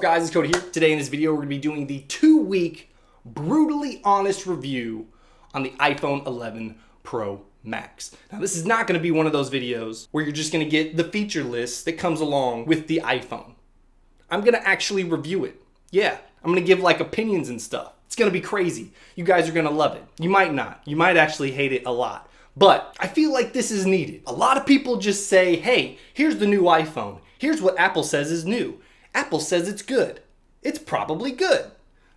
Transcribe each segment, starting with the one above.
guys? It's Cody here. Today in this video, we're going to be doing the 2-week brutally honest review on the iPhone 11 Pro Max. Now, this is not going to be one of those videos where you're just going to get the feature list that comes along with the iPhone. I'm going to actually review it. Yeah, I'm going to give like opinions and stuff. It's going to be crazy. You guys are going to love it. You might not. You might actually hate it a lot. But I feel like this is needed. A lot of people just say, hey, here's the new iPhone. Here's what Apple says is new. Apple says it's good. It's probably good.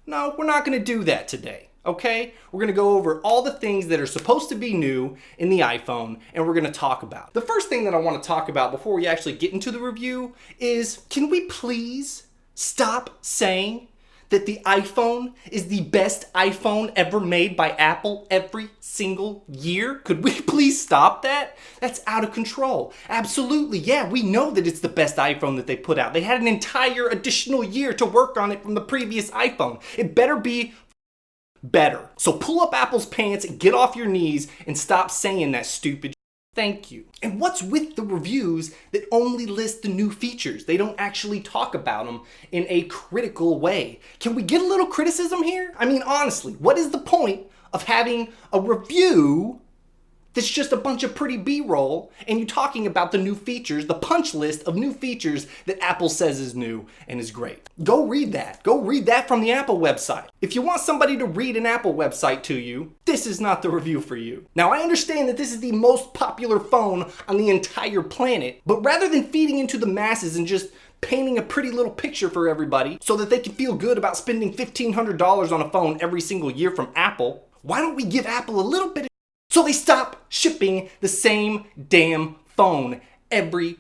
No, we're not going to do that today, okay? We're going to go over all the things that are supposed to be new in the iPhone, and we're going to talk about. The first thing that I want to talk about before we actually get into the review is, can we please stop saying that the iPhone is the best iPhone ever made by Apple every single year? Could we please stop that? That's out of control. Absolutely, yeah, we know that it's the best iPhone that they put out. They had an entire additional year to work on it from the previous iPhone. It better be better. So pull up Apple's pants, get off your knees, and stop saying that stupid. Thank you. And what's with the reviews that only list the new features? They don't actually talk about them in a critical way. Can we get a little criticism here? I mean, honestly, what is the point of having a review that's just a bunch of pretty B-roll and you talking about the new features, the punch list of new features that Apple says is new and is great? Go read that. Go read that from the Apple website. If you want somebody to read an Apple website to you, this is not the review for you. Now, I understand that this is the most popular phone on the entire planet, but rather than feeding into the masses and just painting a pretty little picture for everybody so that they can feel good about spending $1,500 on a phone every single year from Apple, why don't we give Apple a little bit of so they stop shipping the same damn phone every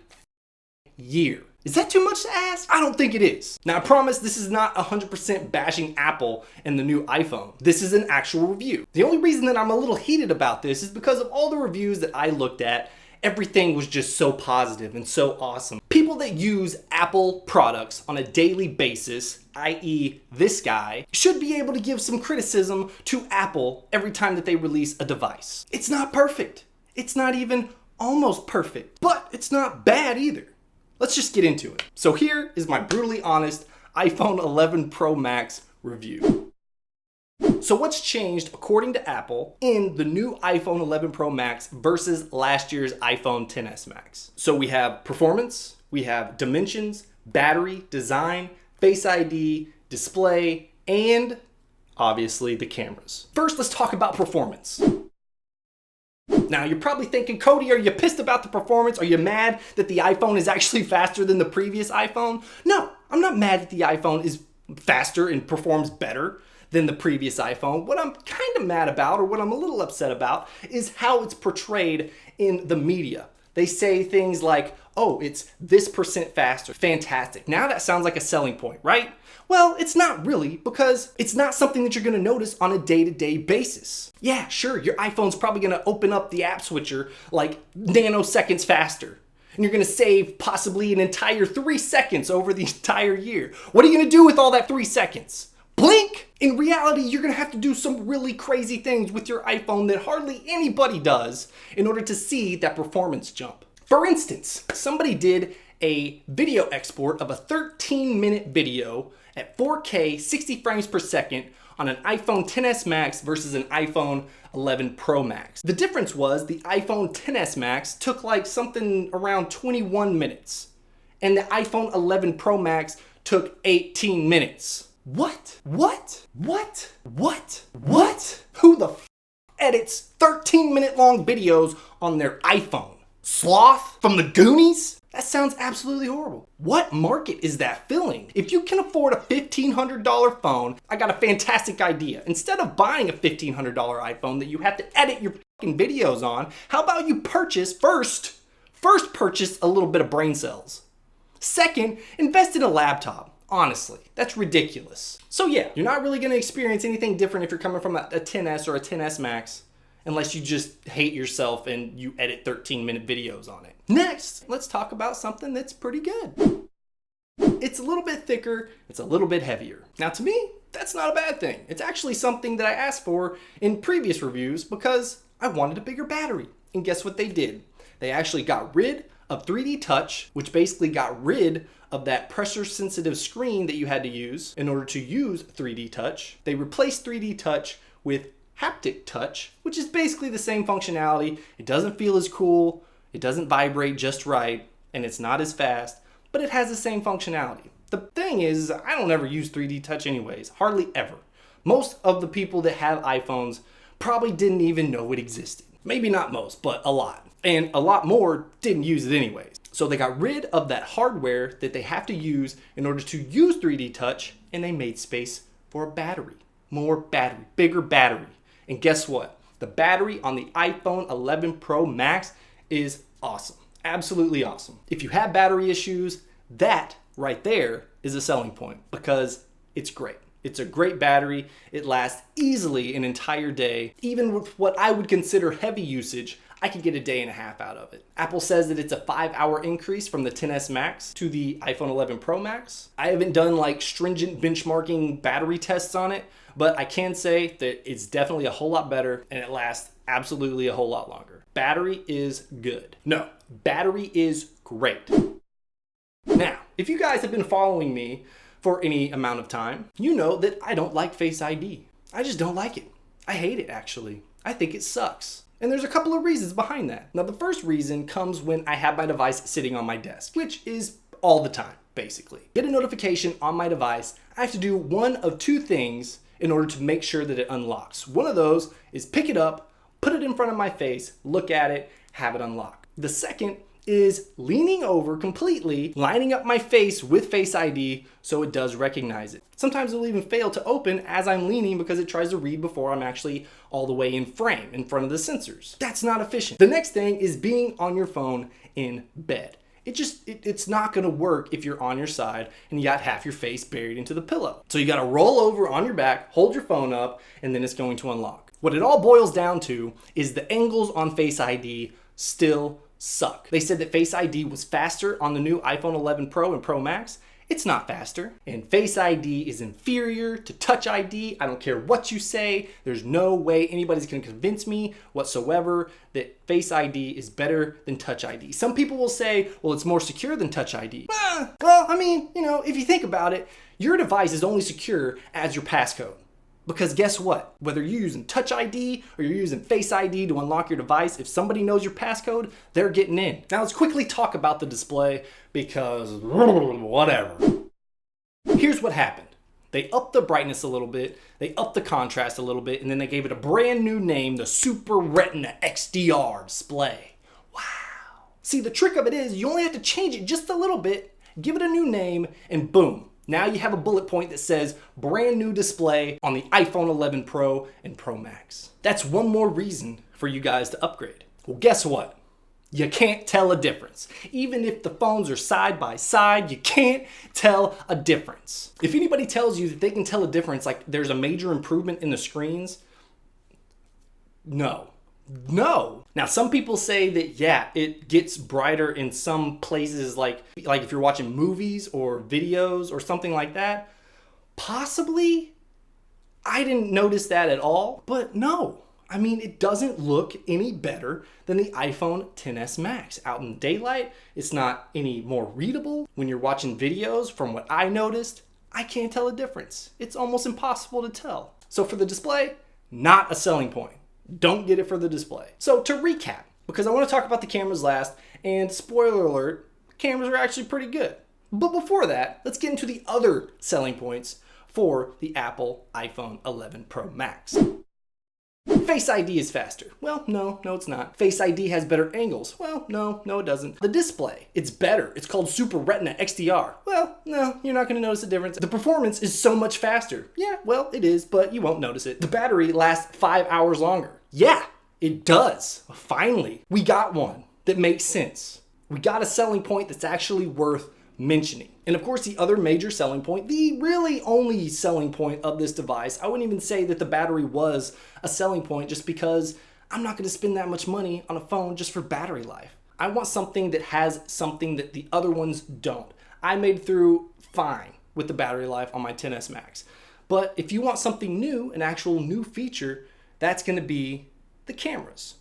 year? Is that too much to ask? I don't think it is. Now, I promise this is not 100% bashing Apple and the new iPhone. This is an actual review. The only reason that I'm a little heated about this is because of all the reviews that I looked at. Everything was just so positive and so awesome. People that use Apple products on a daily basis, i.e. this guy, should be able to give some criticism to Apple every time that they release a device. It's not perfect. It's not even almost perfect, but it's not bad either. Let's just get into it. So here is my brutally honest iPhone 11 Pro Max review. So what's changed, according to Apple, in the new iPhone 11 Pro Max versus last year's iPhone XS Max? So we have performance, we have dimensions, battery, design, Face ID, display, and obviously the cameras. First, let's talk about performance. Now, you're probably thinking, Cody, are you pissed about the performance? Are you mad that the iPhone is actually faster than the previous iPhone? No, I'm not mad that the iPhone is faster and performs better than the previous iPhone. What I'm kind of mad about, or what I'm a little upset about, is how it's portrayed in the media. They say things like, oh, it's this % faster. Fantastic. Now that sounds like a selling point, right? Well, it's not really, because it's not something that you're gonna notice on a day-to-day basis. Yeah, sure, your iPhone's probably gonna open up the app switcher like nanoseconds faster. And you're gonna save possibly an entire 3 seconds over the entire year. What are you gonna do with all that 3 seconds? Blink! In reality, you're gonna have to do some really crazy things with your iPhone that hardly anybody does in order to see that performance jump. For instance, somebody did a video export of a 13-minute video at 4K 60 frames per second on an iPhone XS Max versus an iPhone 11 Pro Max. The difference was the iPhone XS Max took like something around 21 minutes, and the iPhone 11 Pro Max took 18 minutes. What? What? What? What? What? Who the f edits 13-minute long videos on their iPhone? Sloth from the Goonies? That sounds absolutely horrible. What market is that filling? If you can afford a $1,500 phone, I got a fantastic idea. Instead of buying a $1,500 iPhone that you have to edit your fucking videos on, how about you purchase first purchase a little bit of brain cells. Second, invest in a laptop. Honestly, that's ridiculous. So yeah, you're not really gonna experience anything different if you're coming from a XS or a XS Max, unless you just hate yourself and you edit 13-minute videos on it. Next, let's talk about something that's pretty good. It's a little bit thicker, it's a little bit heavier. Now to me, that's not a bad thing. It's actually something that I asked for in previous reviews because I wanted a bigger battery. And guess what they did? They actually got rid of 3D Touch, which basically got rid of that pressure sensitive screen that you had to use in order to use 3D Touch. They replaced 3D Touch with haptic touch, which is basically the same functionality. It doesn't feel as cool, it doesn't vibrate just right, and it's not as fast, but it has the same functionality. The thing is, I don't ever use 3D Touch anyways, hardly ever. Most of the people that have iPhones probably didn't even know it existed. Maybe not most, but a lot. And a lot more didn't use it anyways. So they got rid of that hardware that they have to use in order to use 3D Touch, and they made space for a battery. More battery, bigger battery. And guess what? The battery on the iPhone 11 Pro Max is awesome. Absolutely awesome. If you have battery issues, that right there is a selling point because it's great. It's a great battery. It lasts easily an entire day. Even with what I would consider heavy usage, I could get a day and a half out of it. Apple says that it's a 5-hour increase from the XS Max to the iPhone 11 Pro Max. I haven't done like stringent benchmarking battery tests on it, but I can say that it's definitely a whole lot better and it lasts absolutely a whole lot longer. Battery is good. No, battery is great. Now, if you guys have been following me for any amount of time, you know that I don't like Face ID. I just don't like it. I hate it actually. I think it sucks. And there's a couple of reasons behind that. Now the first reason comes when I have my device sitting on my desk, which is all the time, basically. Get a notification on my device, I have to do one of two things in order to make sure that it unlocks. One of those is pick it up, put it in front of my face, look at it, have it unlock. The second is leaning over completely, lining up my face with Face ID so it does recognize it. Sometimes it'll even fail to open as I'm leaning because it tries to read before I'm actually all the way in frame in front of the sensors. That's not efficient. The next thing is being on your phone in bed. It's not gonna work if you're on your side and you got half your face buried into the pillow. So you gotta roll over on your back, hold your phone up, and then it's going to unlock. What it all boils down to is the angles on Face ID still suck. They said that Face ID was faster on the new iPhone 11 Pro and Pro Max. It's not faster. And Face ID is inferior to Touch ID. I don't care what you say. There's no way anybody's gonna convince me whatsoever that Face ID is better than Touch ID. Some people will say, well, it's more secure than Touch ID. Well, I mean, if you think about it, your device is only secure as your passcode. Because guess what? Whether you're using Touch ID or you're using Face ID to unlock your device, if somebody knows your passcode, they're getting in. Now let's quickly talk about the display because whatever. Here's what happened. They upped the brightness a little bit, they upped the contrast a little bit, and then they gave it a brand new name, the Super Retina XDR display. Wow. See, the trick of it is you only have to change it just a little bit, give it a new name, and boom. Now you have a bullet point that says brand new display on the iPhone 11 Pro and Pro Max. That's one more reason for you guys to upgrade. Well, guess what? You can't tell a difference. Even if the phones are side by side, you can't tell a difference. If anybody tells you that they can tell a difference, like there's a major improvement in the screens, no. Now, some people say that, yeah, it gets brighter in some places, like if you're watching movies or videos or something like that. Possibly. I didn't notice that at all, but no. I mean, it doesn't look any better than the iPhone XS Max. Out in daylight, it's not any more readable. When you're watching videos, from what I noticed, I can't tell a difference. It's almost impossible to tell. So for the display, not a selling point. Don't get it for the display. So to recap, because I want to talk about the cameras last, and spoiler alert, cameras are actually pretty good. But before that, let's get into the other selling points for the Apple iPhone 11 Pro Max. Face ID is faster. Well, no, it's not. Face ID has better angles. Well, no, it doesn't. The display, it's better. It's called Super Retina XDR. Well, no, you're not gonna notice a difference. The performance is so much faster. Yeah, well, it is, but you won't notice it. The battery lasts 5 hours longer. Yeah, it does. Finally, we got one that makes sense. We got a selling point that's actually worth mentioning. And of course, the other major selling point, the really only selling point of this device, I wouldn't even say that the battery was a selling point just because I'm not going to spend that much money on a phone just for battery life. I want something that has something that the other ones don't. I made through fine with the battery life on my XS Max. But if you want something new, an actual new feature, that's going to be the cameras.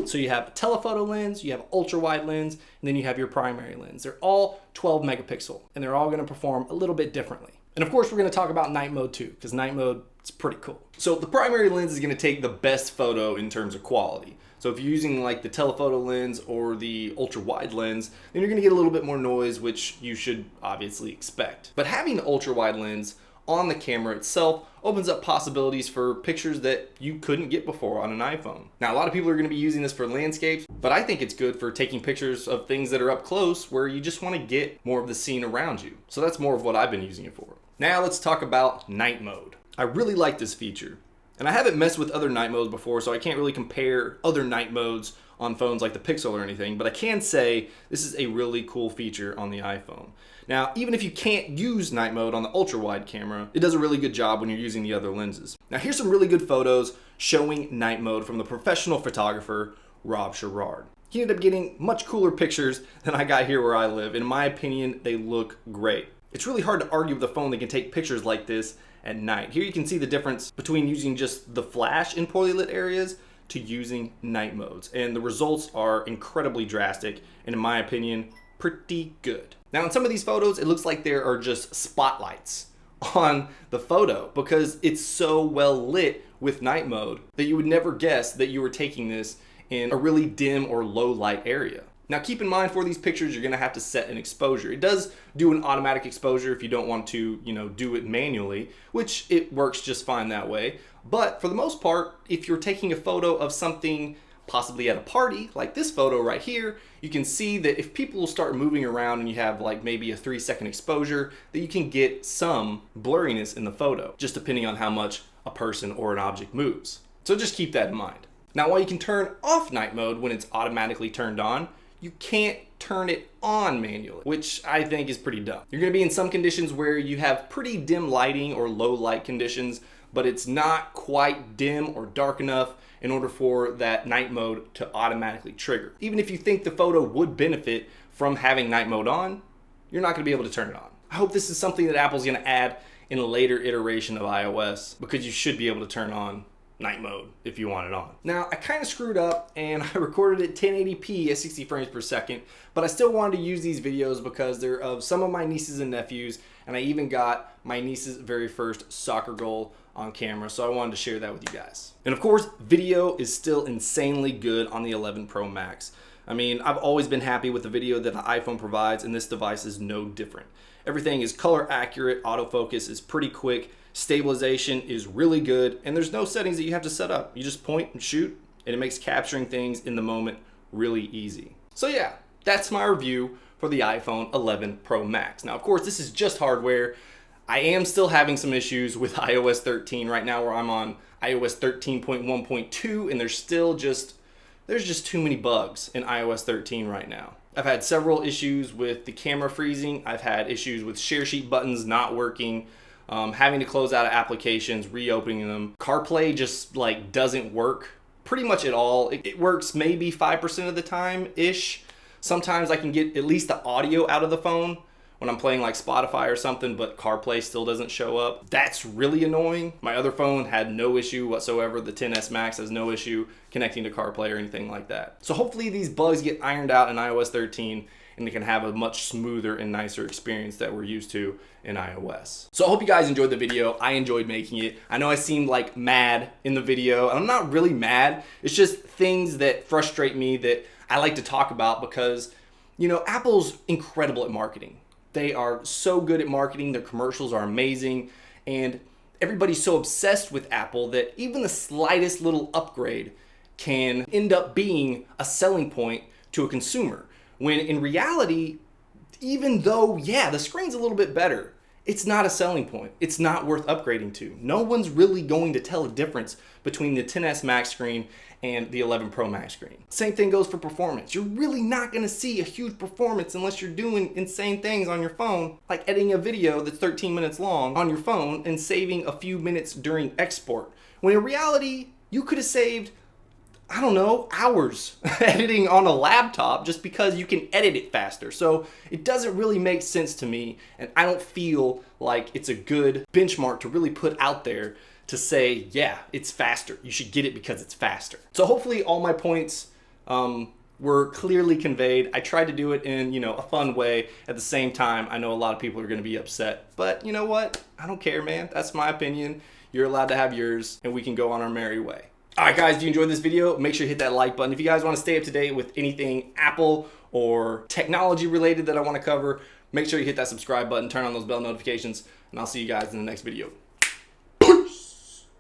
So you have a telephoto lens, you have ultra wide lens, and then you have your primary lens. They're all 12 megapixel, and they're all gonna perform a little bit differently. And of course, we're gonna talk about night mode too, because night mode is pretty cool. So the primary lens is gonna take the best photo in terms of quality. So if you're using like the telephoto lens or the ultra wide lens, then you're gonna get a little bit more noise, which you should obviously expect. But having the ultra wide lens on the camera itself opens up possibilities for pictures that you couldn't get before on an iPhone. Now, a lot of people are gonna be using this for landscapes, but I think it's good for taking pictures of things that are up close where you just wanna get more of the scene around you. So that's more of what I've been using it for. Now let's talk about night mode. I really like this feature. And I haven't messed with other night modes before, so I can't really compare other night modes on phones like the Pixel or anything, but I can say this is a really cool feature on the iPhone. Now, even if you can't use night mode on the ultra wide camera, it does a really good job when you're using the other lenses. Now, here's some really good photos showing night mode from the professional photographer, Rob Sherrard. He ended up getting much cooler pictures than I got here where I live. In my opinion, they look great. It's really hard to argue with a phone that can take pictures like this at night. Here you can see the difference between using just the flash in poorly lit areas to using night modes. And the results are incredibly drastic and, in my opinion, pretty good. Now in some of these photos, it looks like there are just spotlights on the photo because it's so well lit with night mode that you would never guess that you were taking this in a really dim or low light area. Now keep in mind for these pictures, you're gonna have to set an exposure. It does do an automatic exposure if you don't want to, do it manually, which it works just fine that way. But for the most part, if you're taking a photo of something possibly at a party, like this photo right here, you can see that if people start moving around and you have like maybe a 3-second exposure, that you can get some blurriness in the photo, just depending on how much a person or an object moves. So just keep that in mind. Now, while you can turn off night mode when it's automatically turned on, you can't turn it on manually, which I think is pretty dumb. You're gonna be in some conditions where you have pretty dim lighting or low light conditions, but it's not quite dim or dark enough in order for that night mode to automatically trigger. Even if you think the photo would benefit from having night mode on, you're not gonna be able to turn it on. I hope this is something that Apple's gonna add in a later iteration of iOS, because you should be able to turn on night mode if you want it on. Now, I kind of screwed up and I recorded at 1080p at 60 frames per second, but I still wanted to use these videos because they're of some of my nieces and nephews, and I even got my niece's very first soccer goal on camera, so I wanted to share that with you guys. And of course, video is still insanely good on the 11 Pro Max. I mean, I've always been happy with the video that the iPhone provides, and this device is no different. Everything is color accurate, autofocus is pretty quick, stabilization is really good, and there's no settings that you have to set up. You just point and shoot, and it makes capturing things in the moment really easy. So yeah, that's my review for the iPhone 11 Pro Max. Now, of course, this is just hardware. I am still having some issues with iOS 13 right now, where I'm on iOS 13.1.2, and there's just too many bugs in iOS 13 right now. I've had several issues with the camera freezing. I've had issues with share sheet buttons not working, having to close out of applications, reopening them. CarPlay just doesn't work pretty much at all. It works maybe 5% of the time-ish. Sometimes I can get at least the audio out of the phone when I'm playing like Spotify or something, but CarPlay still doesn't show up. That's really annoying. My other phone had no issue whatsoever. The XS Max has no issue connecting to CarPlay or anything like that. So hopefully these bugs get ironed out in iOS 13 and they can have a much smoother and nicer experience that we're used to in iOS. So I hope you guys enjoyed the video. I enjoyed making it. I know I seemed like mad in the video. I'm not really mad. It's just things that frustrate me that I like to talk about because, Apple's incredible at marketing. They are so good at marketing. Their commercials are amazing. And everybody's so obsessed with Apple that even the slightest little upgrade can end up being a selling point to a consumer. When in reality, even though, the screen's a little bit better, it's not a selling point. It's not worth upgrading to. No one's really going to tell a difference between the XS Max screen and the 11 Pro Max screen. Same thing goes for performance. You're really not gonna see a huge performance unless you're doing insane things on your phone, like editing a video that's 13 minutes long on your phone and saving a few minutes during export. When in reality, you could have saved, hours editing on a laptop just because you can edit it faster. So it doesn't really make sense to me, and I don't feel like it's a good benchmark to really put out there to say, it's faster. You should get it because it's faster. So hopefully all my points were clearly conveyed. I tried to do it in, a fun way. At the same time, I know a lot of people are going to be upset, but you know what? I don't care, man. That's my opinion. You're allowed to have yours, and we can go on our merry way. All right, guys, do you enjoy this video? Make sure you hit that like button. If you guys want to stay up to date with anything Apple or technology related that I want to cover, make sure you hit that subscribe button, turn on those bell notifications, and I'll see you guys in the next video.